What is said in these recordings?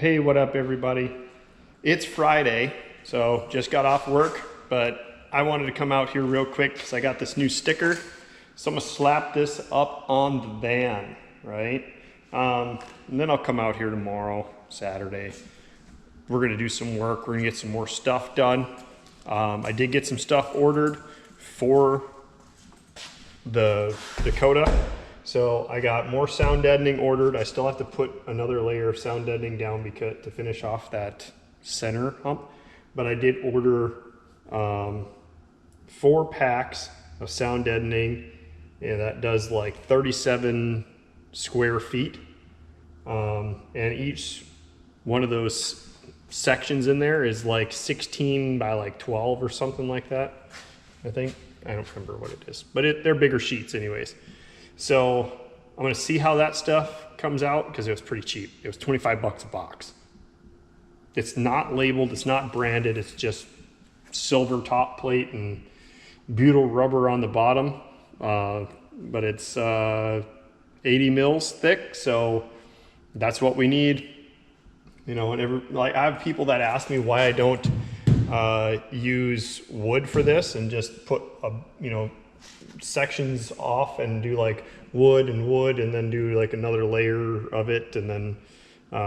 Hey, what up everybody? It's Friday, so just got off work, but I wanted to come out here real quick because I got this new sticker. So I'm gonna slap this up on the van, right? And then I'll come out here tomorrow, Saturday. We're gonna do some work, we're gonna get some more stuff done. I did get some stuff ordered for the Dakota. So I got more sound deadening ordered. I still have to put another layer of sound deadening down because to finish off that center hump. But I did order 4 packs of sound deadening, and that does like 37 square feet. And each one of those sections in there is like 16 by like 12 or something like that, I think. I don't remember what it is, but they're bigger sheets anyways. So I'm gonna see how that stuff comes out because it was pretty cheap. It was 25 bucks a box. It's not labeled, it's not branded, it's just silver top plate and butyl rubber on the bottom. But it's 80 mils thick, so that's what we need. You know, whenever, like, I have people that ask me why I don't use wood for this and just put sections off and do like wood and then do like another layer of it, and then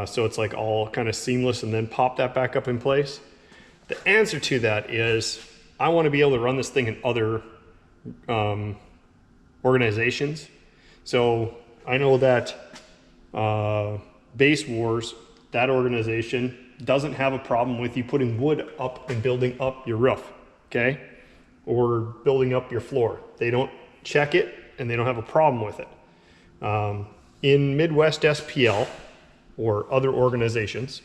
so it's like all kind of seamless, and then pop that back up in place. The answer to that is I want to be able to run this thing in other organizations. So I know that Base Wars, that organization, doesn't have a problem with you putting wood up and building up your roof, okay? Or building up your floor. They don't check it and they don't have a problem with it. In Midwest SPL or other organizations,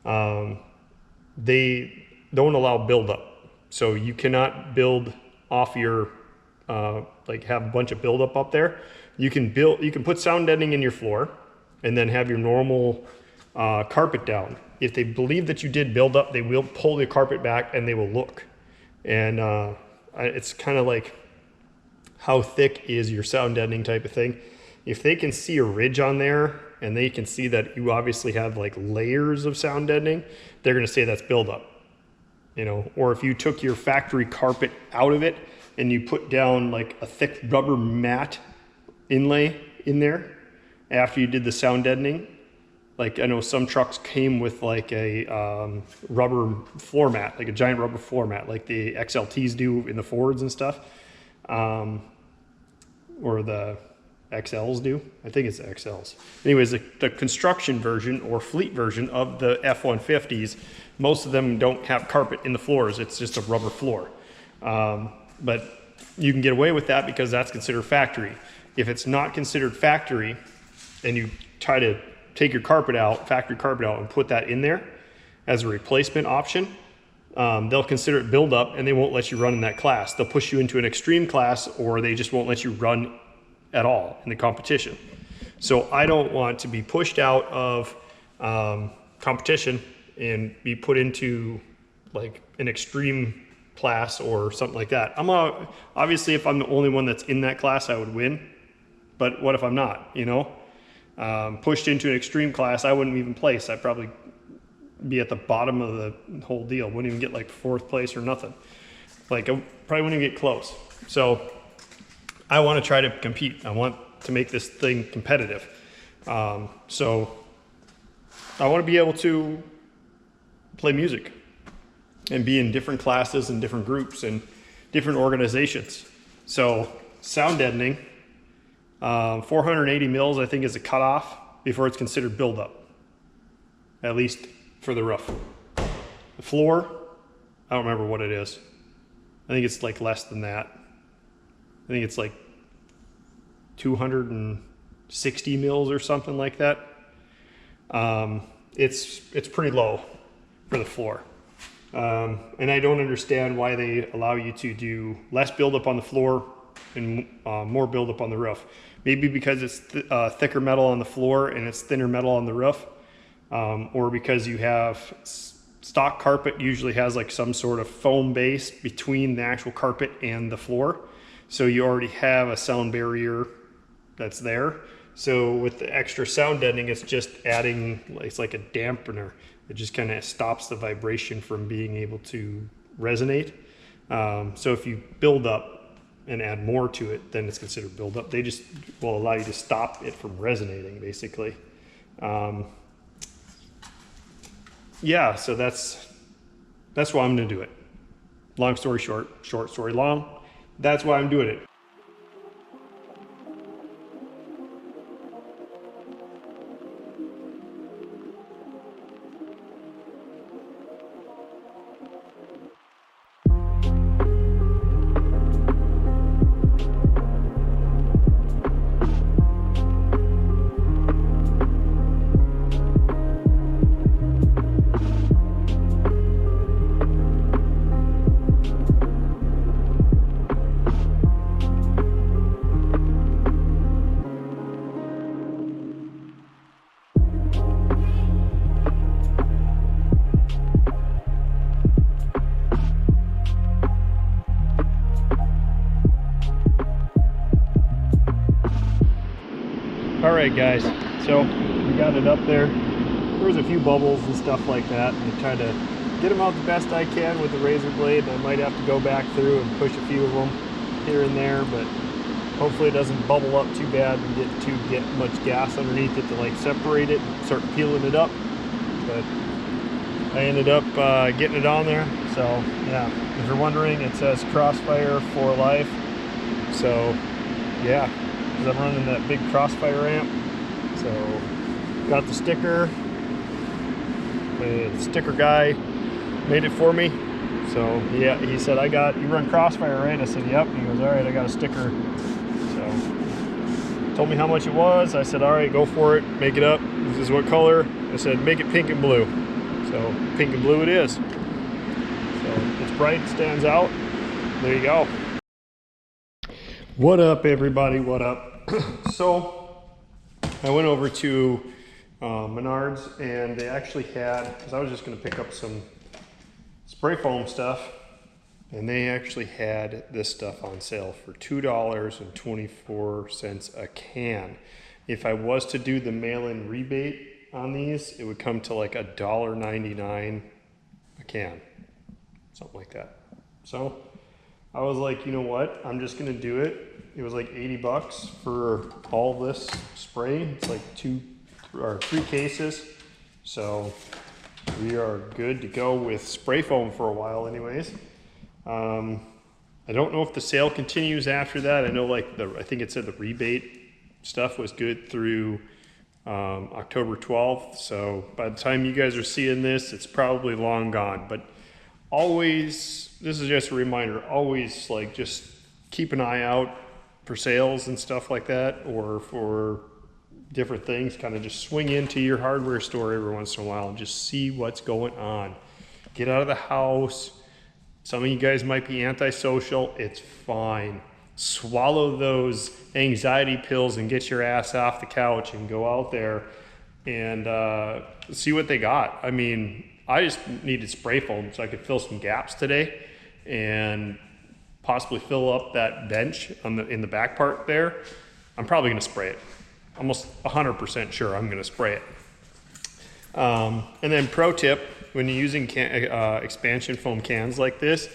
they don't allow buildup. So you cannot build off your, like have a bunch of buildup up there. You can put sound deadening in your floor and then have your normal carpet down. If they believe that you did build up, they will pull the carpet back and they will look. And it's kind of like how thick is your sound deadening type of thing. If they can see a ridge on there and they can see that you obviously have like layers of sound deadening, they're going to say that's buildup. You know, or if you took your factory carpet out of it and you put down like a thick rubber mat inlay in there after you did the sound deadening. Like I know some trucks came with like a rubber floor mat, like a giant rubber floor mat, like the XLTs do in the Fords and stuff, or the XLs do. I think it's the XLs. Anyways, the construction version or fleet version of the F-150s, most of them don't have carpet in the floors. It's just a rubber floor. But you can get away with that because that's considered factory. If it's not considered factory and you try to take your carpet out, factory carpet out, and put that in there as a replacement option, they'll consider it build up and they won't let you run in that class. They'll push you into an extreme class, or they just won't let you run at all in the competition. So I don't want to be pushed out of competition and be put into like an extreme class or something like that. Obviously if I'm the only one that's in that class, I would win. But what if I'm not, you know? Pushed into an extreme class, I wouldn't even place. I'd probably be at the bottom of the whole deal. Wouldn't even get like 4th place or nothing. Like I probably wouldn't even get close. So I want to try to compete. I want to make this thing competitive. So I want to be able to play music and be in different classes and different groups and different organizations. So sound deadening, 480 mils, I think, is a cutoff before it's considered buildup, at least for the roof. The floor, I don't remember what it is. I think it's like less than that. I think it's like 260 mils or something like that. It's pretty low for the floor. And I don't understand why they allow you to do less buildup on the floor and more buildup on the roof. Maybe because it's thicker metal on the floor and it's thinner metal on the roof, or because you have stock carpet usually has like some sort of foam base between the actual carpet and the floor. So you already have a sound barrier that's there. So with the extra sound deadening, it's just adding, it's like a dampener. It just kind of stops the vibration from being able to resonate. So if you build up and add more to it, then it's considered build up. They just will allow you to stop it from resonating, basically. Yeah, so that's why I'm gonna do it. Long story short, short story long, that's why I'm doing it. All right, guys, so we got it up there. There was a few bubbles and stuff like that. I tried to get them out the best I can with the razor blade. I might have to go back through and push a few of them here and there, but hopefully it doesn't bubble up too bad and get much gas underneath it to like separate it and start peeling it up. But I ended up getting it on there. So yeah, if you're wondering, it says Crossfire for life. So yeah, because I'm running that big Crossfire amp. So got the sticker. The sticker guy made it for me. So yeah, he said, you run Crossfire, right? I said, yep. He goes, all right, I got a sticker. So told me how much it was. I said, all right, go for it, make it up. This is what color. I said, make it pink and blue. So pink and blue it is. So it's bright, stands out. There you go. What up, everybody? What up? So I went over to Menards, and they actually had, because I was just going to pick up some spray foam stuff, and they actually had this stuff on sale for $2.24 a can. If I was to do the mail-in rebate on these, it would come to like $1.99 a can, something like that. So I was like, you know what, I'm just gonna do it. It was like 80 bucks for all this spray. It's like 3 cases. So we are good to go with spray foam for a while anyways. I don't know if the sale continues after that. I know like I think it said the rebate stuff was good through October 12th. So by the time you guys are seeing this, it's probably long gone. But always, this is just a reminder, always like just keep an eye out for sales and stuff like that, or for different things. Kind of just swing into your hardware store every once in a while and just see what's going on. Get out of the house. Some of you guys might be antisocial. It's fine. Swallow those anxiety pills and get your ass off the couch and go out there and see what they got. I mean, I just needed spray foam so I could fill some gaps today and possibly fill up that bench in the back part there. I'm probably gonna spray it. Almost 100% sure I'm gonna spray it. And then pro tip, when you're using expansion foam cans like this,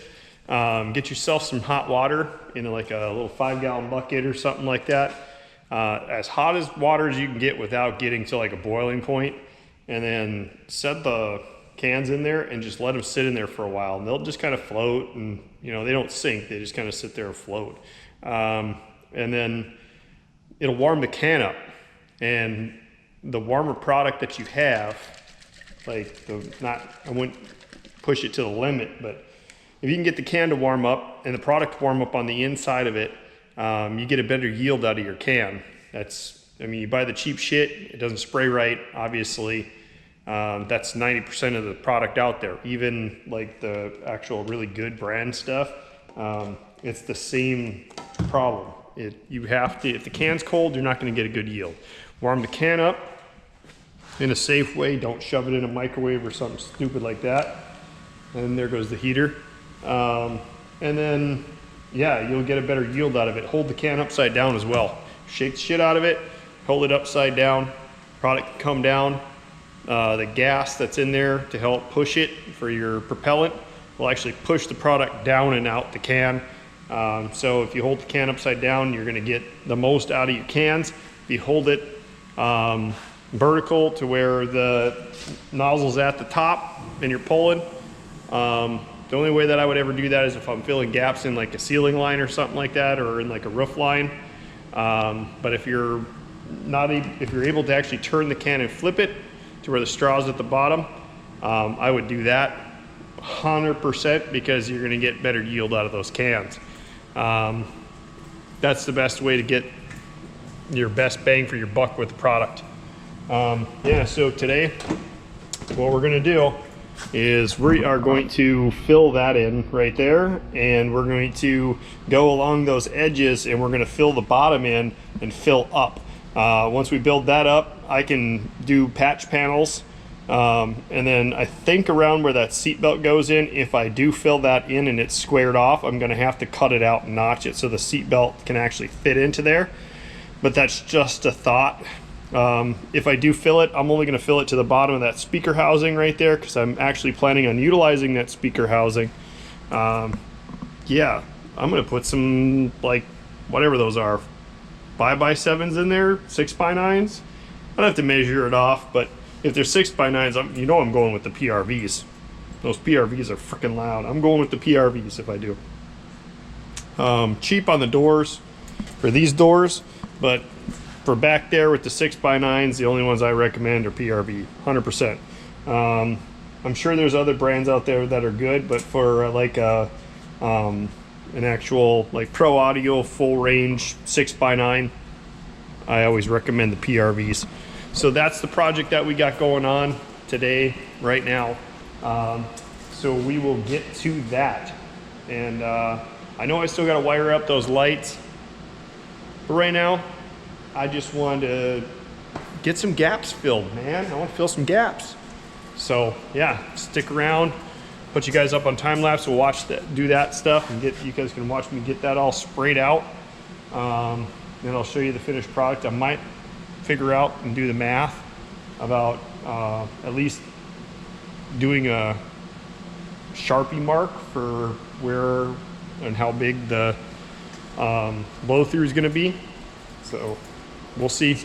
get yourself some hot water in like a little 5-gallon bucket or something like that. As hot as water as you can get without getting to like a boiling point, and then set the cans in there and just let them sit in there for a while, and they'll just kind of float, and you know, they don't sink, they just kind of sit there and float. And then it'll warm the can up, and the warmer product that you have, like I wouldn't push it to the limit, but if you can get the can to warm up and the product to warm up on the inside of it, you get a better yield out of your can. I mean, you buy the cheap shit, it doesn't spray right, obviously. That's 90% of the product out there. Even like the actual really good brand stuff, it's the same problem. You have to, if the can's cold, you're not gonna get a good yield. Warm the can up in a safe way. Don't shove it in a microwave or something stupid like that. And there goes the heater. And then, yeah, you'll get a better yield out of it. Hold the can upside down as well. Shake the shit out of it. hold it upside down, product can come down. The gas that's in there to help push it for your propellant will actually push the product down and out the can. So if you hold the can upside down, you're gonna get the most out of your cans. If you hold it vertical to where the nozzle's at the top and you're pulling, the only way that I would ever do that is if I'm filling gaps in like a ceiling line or something like that, or in like a roof line. But if you're able to actually turn the can and flip it to where the straw's at the bottom, I would do that 100% because you're gonna get better yield out of those cans. That's the best way to get your best bang for your buck with the product. Yeah, so today what we're gonna do is we are going to fill that in right there, and we're going to go along those edges and we're going to fill the bottom in and fill up. Once we build that up, I can do patch panels, and then I think around where that seatbelt goes in, if I do fill that in and it's squared off, I'm going to have to cut it out and notch it so the seatbelt can actually fit into there. But that's just a thought. If I do fill it, I'm only going to fill it to the bottom of that speaker housing right there, because I'm actually planning on utilizing that speaker housing. Yeah, I'm going to put some, like, whatever those are, 5x7s in there, 6x9s. I'd have to measure it off, but if they're 6x9s, you know I'm going with the PRVs. Those PRVs are freaking loud. I'm going with the PRVs if I do. Cheap on the doors for these doors, but for back there with the 6x9s, the only ones I recommend are PRV, 100%. I'm sure there's other brands out there that are good, but for like an actual like pro audio full range 6x9, I always recommend the PRVs. So that's the project that we got going on today, right now. So we will get to that. And I know I still got to wire up those lights, but right now, I just wanted to get some gaps filled, man. I want to fill some gaps. So yeah, stick around. Put you guys up on time lapse. We'll watch that, do that stuff, and you guys can watch me get that all sprayed out. Then I'll show you the finished product. I might figure out and do the math about at least doing a Sharpie mark for where and how big the blow through is going to be. So we'll see.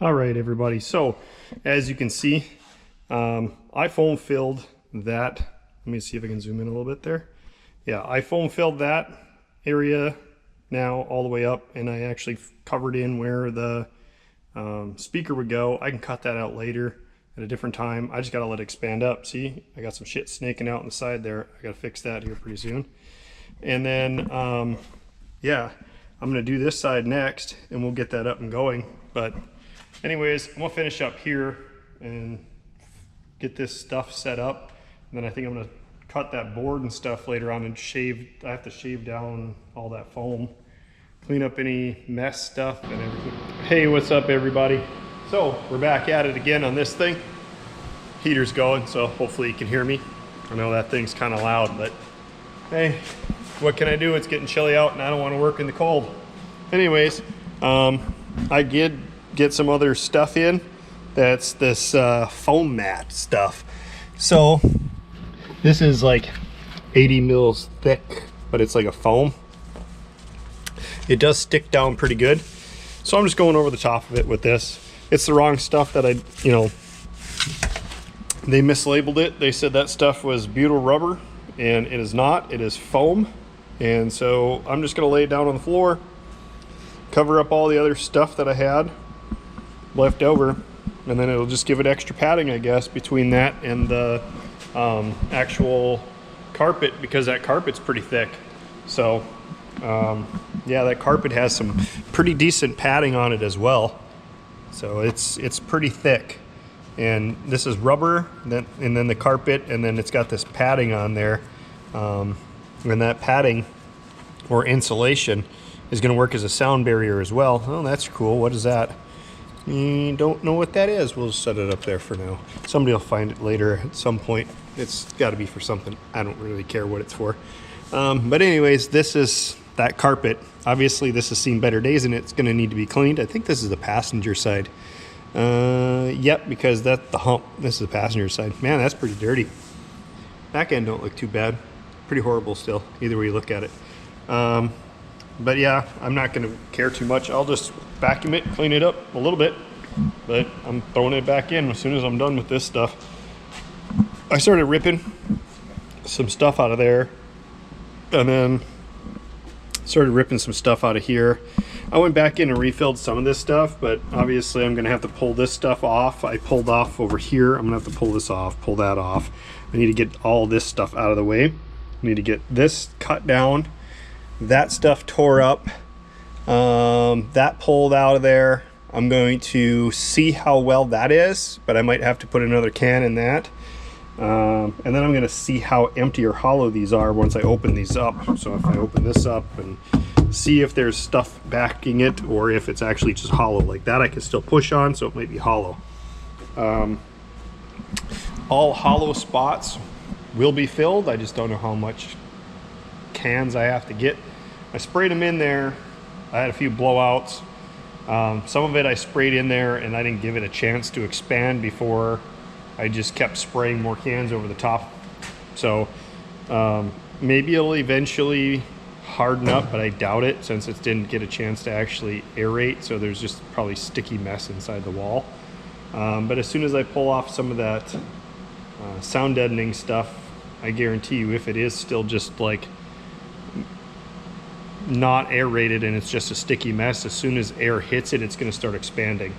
All right, everybody. So as you can see, I foam filled that. Let me see if I can zoom in a little bit there. Yeah, I foam filled that area now all the way up, and I actually covered in where the speaker would go. I can cut that out later at a different time. I just got to let it expand up. See, I got some shit snaking out on the side there. I got to fix that here pretty soon. And then, yeah, I'm going to do this side next, and we'll get that up and going. But anyways, I'm going to finish up here and get this stuff set up. And then I think I'm going to cut that board and stuff later on and shave. I have to shave down all that foam, clean up any mess stuff and everything. Hey, what's up, everybody? So we're back at it again on this thing. Heater's going, so hopefully you can hear me. I know that thing's kind of loud, but hey, what can I do? It's getting chilly out and I don't want to work in the cold. Anyways, I did get some other stuff in. That's this foam mat stuff. So this is like 80 mils thick, but it's like a foam. It does stick down pretty good. So I'm just going over the top of it with this. It's the wrong stuff that they mislabeled it. They said that stuff was butyl rubber, and it is not. It is foam. And so I'm just gonna lay it down on the floor, cover up all the other stuff that I had left over, and then it'll just give it extra padding, I guess, between that and the actual carpet, because that carpet's pretty thick. So yeah, that carpet has some pretty decent padding on it as well. So it's pretty thick, and this is rubber, and then the carpet, and then it's got this padding on there, and that padding or insulation is going to work as a sound barrier as well. Oh, that's cool. What is that? Don't know what that is. We'll just set it up there for now. Somebody will find it later at some point. It's got to be for something. I don't really care what it's for. But anyways, this is that carpet. Obviously, this has seen better days, and it's going to need to be cleaned. I think this is the passenger side. Yep, because that's the hump. This is the passenger side. Man, that's pretty dirty. Back end don't look too bad. Pretty horrible still, either way you look at it. But yeah, I'm not going to care too much. I'll just vacuum it, clean it up a little bit, but I'm throwing it back in as soon as I'm done with this stuff. I started ripping some stuff out of there, and then started ripping some stuff out of here. I went back in and refilled some of this stuff, but obviously I'm going to have to pull this stuff off. I pulled off over here. I'm going to have to pull this off, pull that off. I need to get all this stuff out of the way. I need to get this cut down. That stuff tore up. That pulled out of there. I'm going to see how well that is, but I might have to put another can in that. And then I'm going to see how empty or hollow these are once I open these up. So if I open this up and see if there's stuff backing it, or if it's actually just hollow like that, I can still push on, so it might be hollow. All hollow spots will be filled. I just don't know how much cans I have to get. I sprayed them in there. I had a few blowouts. Some of it I sprayed in there and I didn't give it a chance to expand before. I just kept spraying more cans over the top. So maybe it'll eventually harden up, but I doubt it, since it didn't get a chance to actually aerate. So there's just probably sticky mess inside the wall. But as soon as I pull off some of that sound deadening stuff, I guarantee you, if it is still just like not aerated and it's just a sticky mess, as soon as air hits it, it's going to start expanding.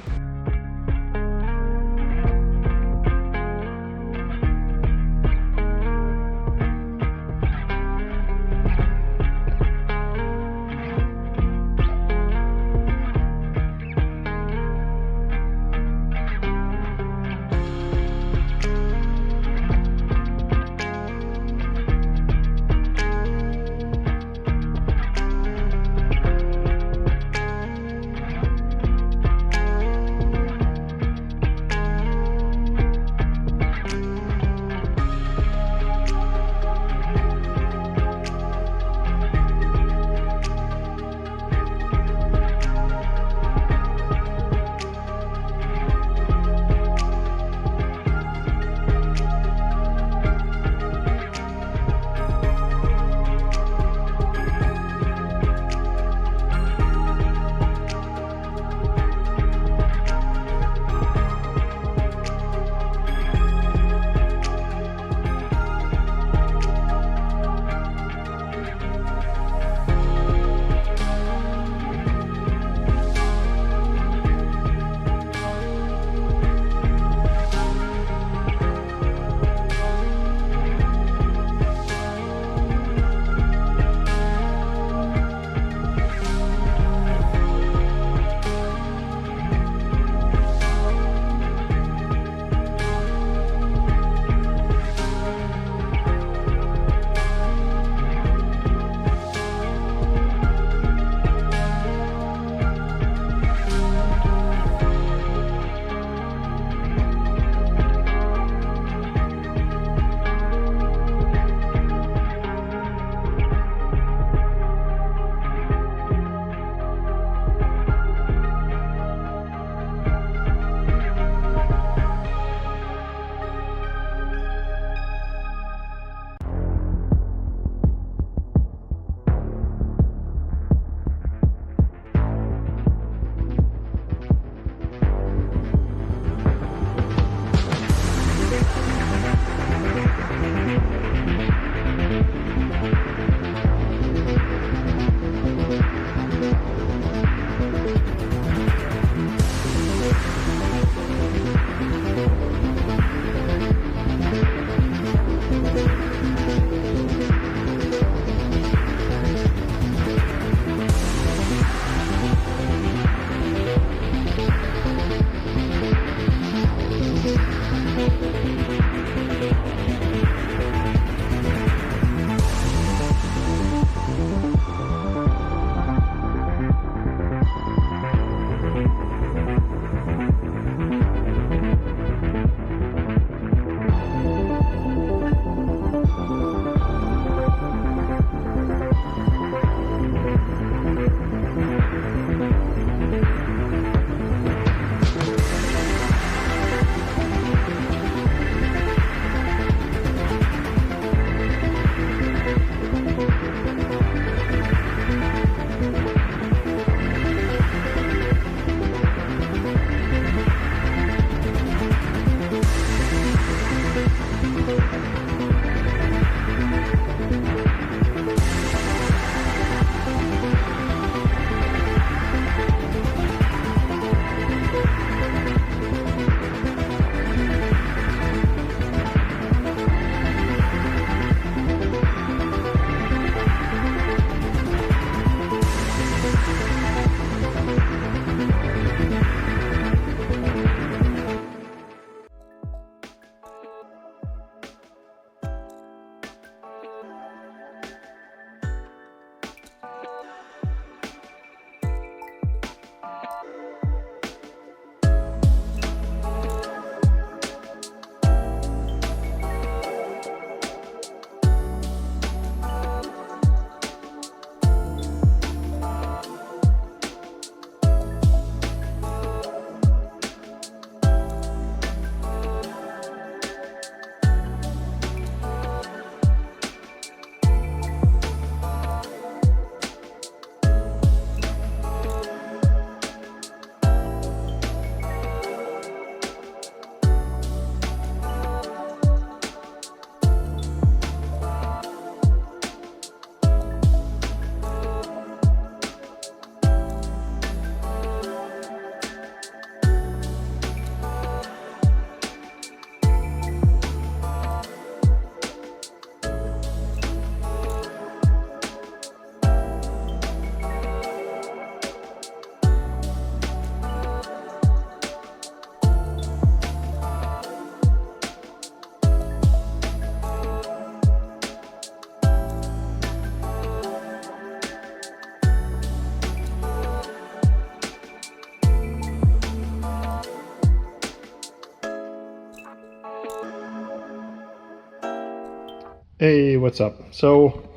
Hey, what's up? So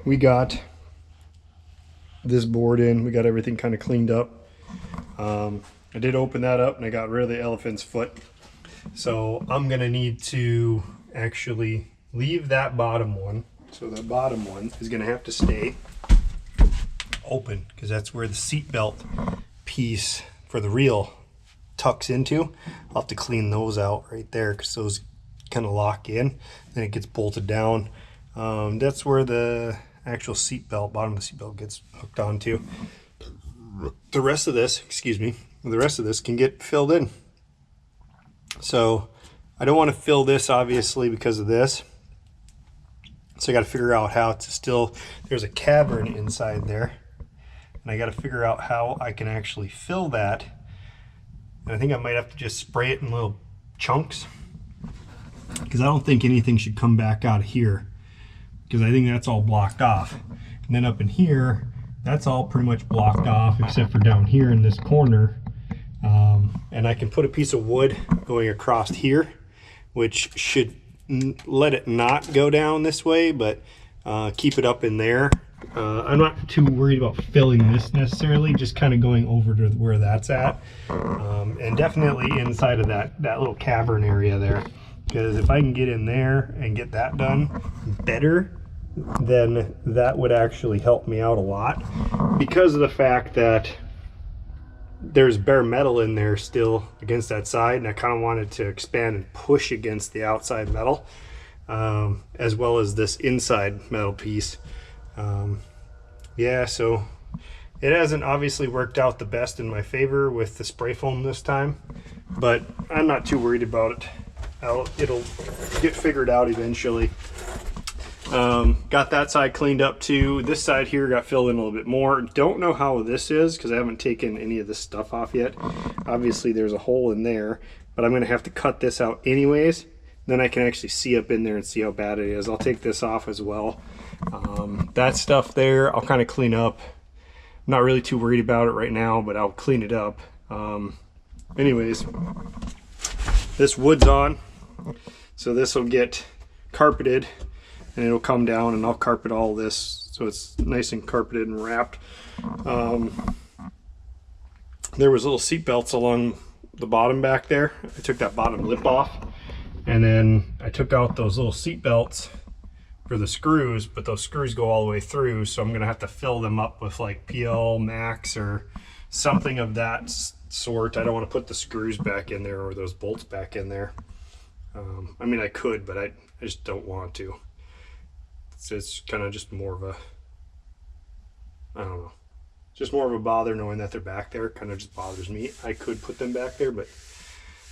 we got this board in, we got everything kind of cleaned up. I did open that up and I got rid of the elephant's foot. So I'm gonna need to actually leave that bottom one. So the bottom one is gonna have to stay open because that's where the seat belt piece for the reel tucks into. I'll have to clean those out right there because those kind of lock in. Then it gets bolted down. That's where the actual seat belt, bottom of the seat belt, gets hooked onto. The rest of this, the rest of this can get filled in. So I don't want to fill this obviously because of this. So I got to figure out how to still, there's a cavern inside there. And I got to figure out how I can actually fill that. And I think I might have to just spray it in little chunks, because I don't think anything should come back out of here, because I think that's all blocked off. And then up in here, that's all pretty much blocked off except for down here in this corner. And I can put a piece of wood going across here, which should let it not go down this way, but keep it up in there. I'm not too worried about filling this necessarily, just kind of going over to where that's at. And definitely inside of that little cavern area there. Because if I can get in there and get that done better, then that would actually help me out a lot, because of the fact that there's bare metal in there still against that side, and I kind of wanted to expand and push against the outside metal, as well as this inside metal piece. Yeah, so it hasn't obviously worked out the best in my favor with the spray foam this time, but I'm not too worried about it. It'll get figured out eventually. Got that side cleaned up too. This side here got filled in a little bit more. Don't know how this is because I haven't taken any of this stuff off yet. Obviously there's a hole in there, but I'm gonna have to cut this out anyways. Then I can actually see up in there and see how bad it is. I'll take this off as well. That stuff there I'll kind of clean up. I'm not really too worried about it right now, but I'll clean it up. Anyways, this wood's on. So this will get carpeted and it'll come down, and I'll carpet all this so it's nice and carpeted and wrapped. There was little seat belts along the bottom back there. I took that bottom lip off, and then I took out those little seat belts for the screws, but those screws go all the way through, so I'm gonna have to fill them up with like LoonyMaxx or something of that sort. I don't want to put the screws back in there or those bolts back in there. I mean, I could, but I just don't want to. It's kind of just more of a, I don't know, just more of a bother knowing that they're back there. Kind of just bothers me. I could put them back there, but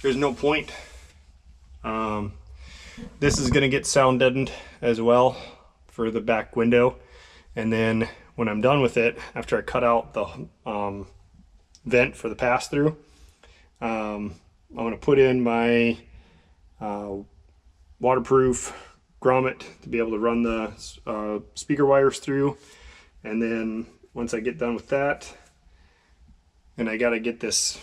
there's no point. This is going to get sound deadened as well for the back window. And then when I'm done with it, after I cut out the vent for the pass-through, I'm going to put in my waterproof grommet to be able to run the speaker wires through. And then once I get done with that, and I got to get this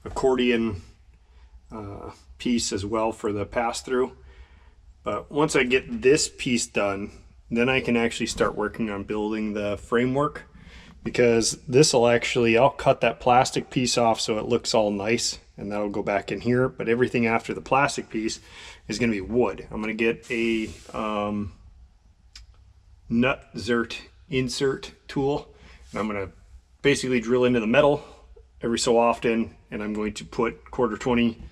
accordion piece as well for the pass-through. But once I get this piece done, then I can actually start working on building the framework, because this will actually, I'll cut that plastic piece off so it looks all nice, and that'll go back in here. But everything after the plastic piece is going to be wood. I'm going to get a nut zert insert tool, and I'm going to basically drill into the metal every so often, and I'm going to put 1/4 20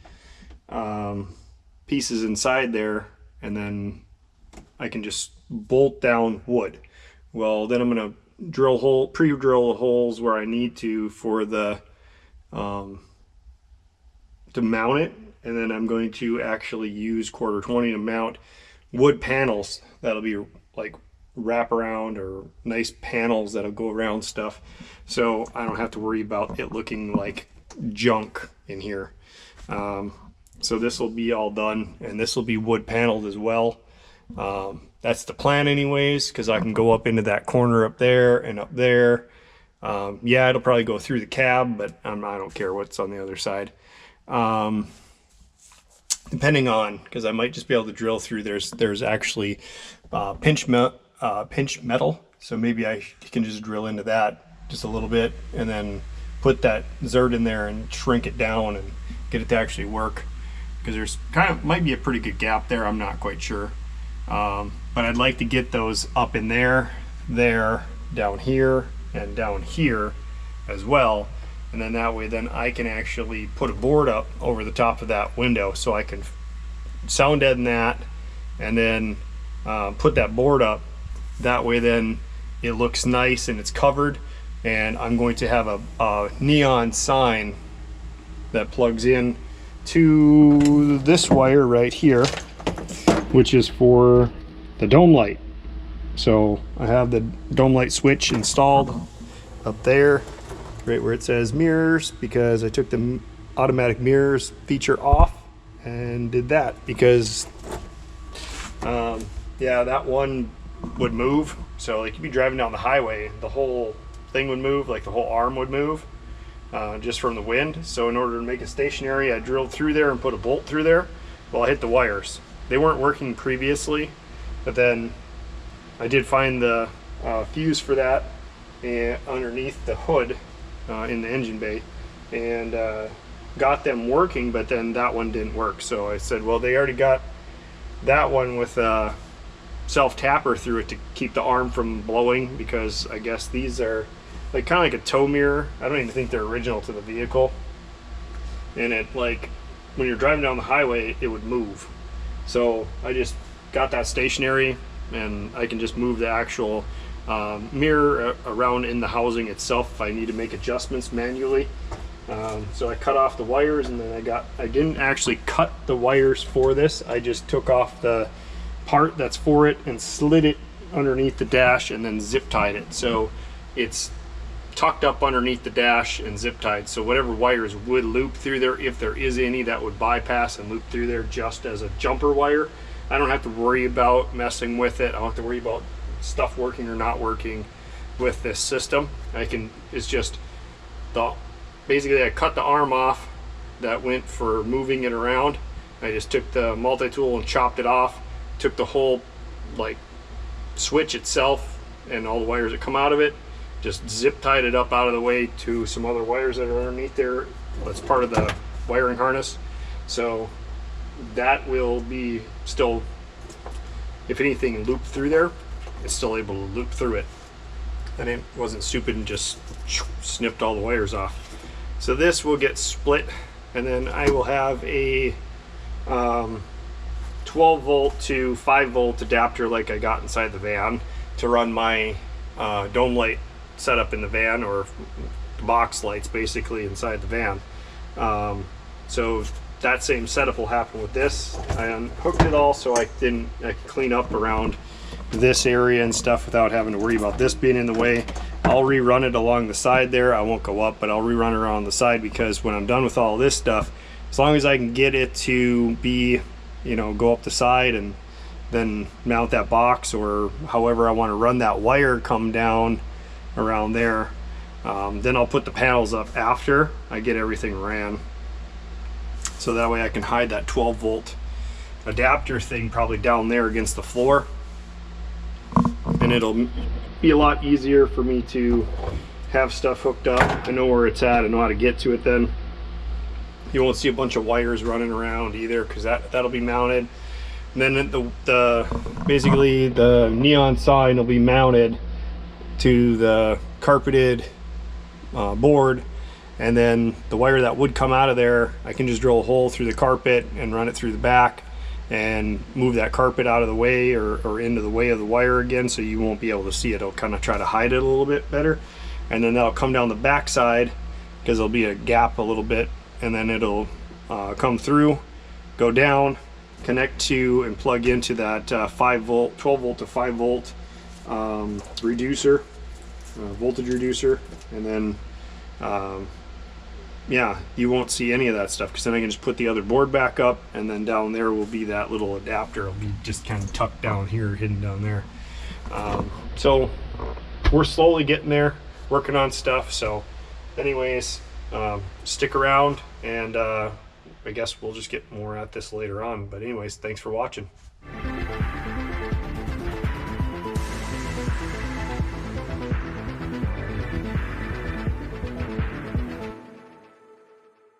pieces inside there, and then I can just bolt down wood. Well, then I'm going to pre-drill holes where I need to for the to mount it, and then I'm going to actually use 1/4 20 to mount wood panels that'll be like wraparound or nice panels that'll go around stuff, so I don't have to worry about it looking like junk in here. So this will be all done, and this will be wood paneled as well. That's the plan anyways, because I can go up into that corner up there and up there. Yeah, it'll probably go through the cab, but I don't care what's on the other side. depending on, because I might just be able to drill through. There's actually pinch metal, so maybe I can just drill into that just a little bit and then put that zert in there and shrink it down and get it to actually work, because there's might be a pretty good gap there. I'm not quite sure, but I'd like to get those up in there, down here, and down here as well. And then that way then I can actually put a board up over the top of that window, so I can sound deaden that and then put that board up. That way then it looks nice and it's covered, and I'm going to have a neon sign that plugs in to this wire right here, which is for the dome light. So I have the dome light switch installed up there, right where it says mirrors, because I took the automatic mirrors feature off and did that because yeah, that one would move. So like you'd be driving down the highway, the whole thing would move, like the whole arm would move just from the wind. So in order to make it stationary, I drilled through there and put a bolt through there. Well, I hit the wires. They weren't working previously, but then I did find the fuse for that underneath the hood in the engine bay, and got them working, but then that one didn't work. So I said, well, they already got that one with a self-tapper through it to keep the arm from blowing, because I guess these are like kind of like a tow mirror. I don't even think they're original to the vehicle, and it, like, when you're driving down the highway it would move. So I just got that stationary, and I can just move the actual mirror around in the housing itself if I need to make adjustments manually. So I cut off the wires, and then I didn't actually cut the wires for this. I just took off the part that's for it and slid it underneath the dash and then zip tied it. So it's tucked up underneath the dash and zip tied. So whatever wires would loop through there, if there is any that would bypass and loop through there just as a jumper wire, I don't have to worry about messing with it. I don't have to worry about stuff working or not working with this system. It's just basically I cut the arm off that went for moving it around. I just took the multi-tool and chopped it off, took the whole like switch itself and all the wires that come out of it, just zip tied it up out of the way to some other wires that are underneath there. That's part of the wiring harness. So that will be still, if anything looped through there, it's still able to loop through it. And it wasn't stupid and just snipped all the wires off. So this will get split, and then I will have a 12 volt to 5 volt adapter like I got inside the van to run my dome light setup in the van, or box lights basically inside the van. So that same setup will happen with this. I unhooked it all so I could clean up around this area and stuff without having to worry about this being in the way. I'll rerun it along the side there. I won't go up, but I'll rerun it around the side, because when I'm done with all this stuff, as long as I can get it to be, you know, go up the side and then mount that box, or however I want to run that wire come down around there, then I'll put the panels up after I get everything ran. So that way I can hide that 12 volt adapter thing probably down there against the floor, and it'll be a lot easier for me to have stuff hooked up. I know where it's at, I know how to get to it. Then you won't see a bunch of wires running around either, because that'll be mounted. And then basically the neon sign will be mounted to the carpeted board, and then the wire that would come out of there, I can just drill a hole through the carpet and run it through the back and move that carpet out of the way, or into the way of the wire again, so you won't be able to see it. It'll kind of try to hide it a little bit better. And then that'll come down the back side, because there'll be a gap a little bit, and then it'll come through, go down, connect to and plug into that 12 volt to 5 volt reducer, voltage reducer. And then yeah, you won't see any of that stuff, because then I can just put the other board back up, and then down there will be that little adapter. It'll be just kind of tucked down here, hidden down there. So we're slowly getting there, working on stuff. So anyways, stick around, and I guess we'll just get more at this later on. But anyways, thanks for watching.